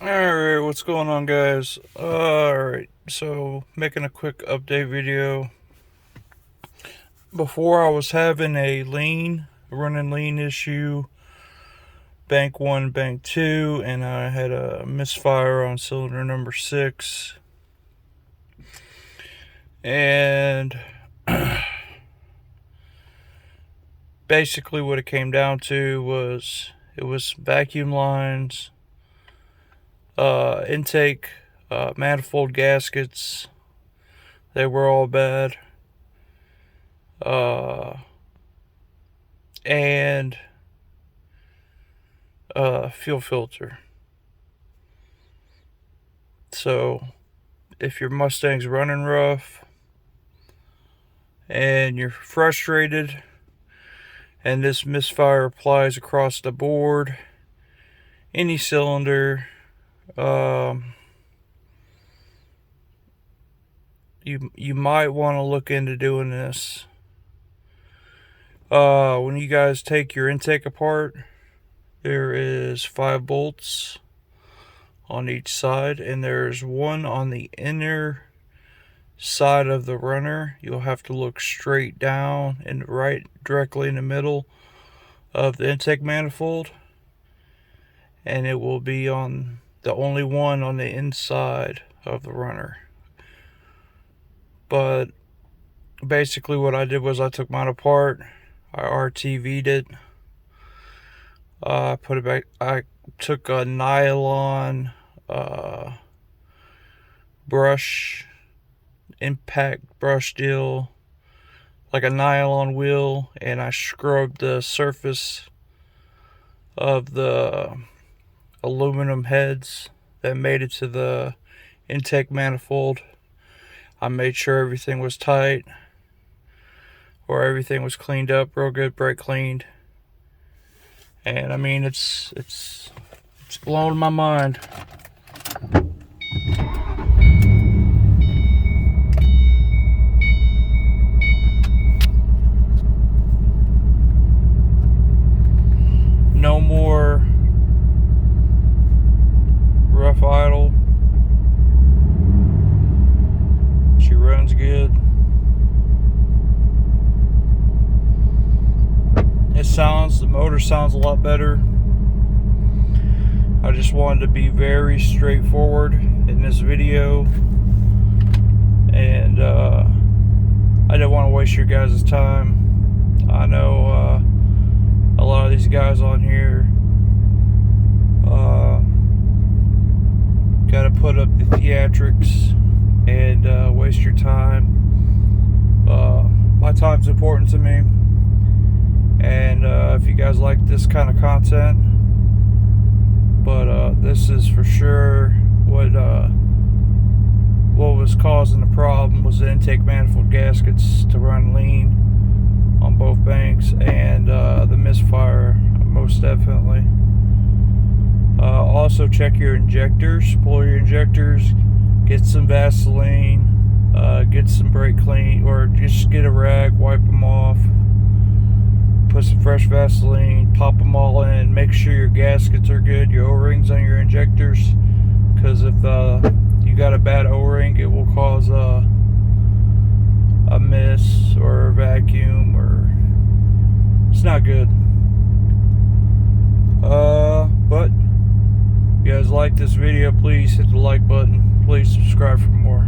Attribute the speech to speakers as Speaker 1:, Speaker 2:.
Speaker 1: Alright, what's going on, guys? Alright, so making a quick update video. Before, I was having a running lean issue, bank 1, bank 2, and I had a misfire on cylinder number 6. And basically what it came down to was it was vacuum lines, intake, manifold gaskets. They were all bad. And fuel filter. So if your Mustang's running rough and you're frustrated and this misfire applies across the board, any cylinder, you might want to look into doing this. When you guys take your intake apart, there is 5 bolts on each side, and there's one on the inner side of the runner. You'll have to look straight down and right directly in the middle of the intake manifold, and it will be on the only one on the inside of the runner. But basically what I did was I took mine apart, I RTV'd it, put it back. I took a nylon brush, impact brush deal, like a nylon wheel, and I scrubbed the surface of the aluminum heads that made it to the intake manifold. I made sure everything was tight, or everything was cleaned up real good, brake cleaned. And I mean, it's blown my mind. No more rough idle. She runs good. The motor sounds a lot better. I just wanted to be very straightforward in this video, and I didn't want to waste your guys' time. I know a lot of these guys on here got to put up the theatrics and waste your time. My time's important to me, and if you guys like this kind of content, but this is for sure what was causing the problem was the intake manifold gaskets to run lean on both banks, and the misfire most definitely. Also check your injectors, pull your injectors, get some Vaseline, get some brake clean, or just get a rag, wipe them off, put some fresh Vaseline, pop them all in, make sure your gaskets are good, your O-rings on your injectors, because if you got a bad O-ring, it will cause a miss or a vacuum, or it's not good. But if you guys like this video, please hit the like button, please subscribe for more.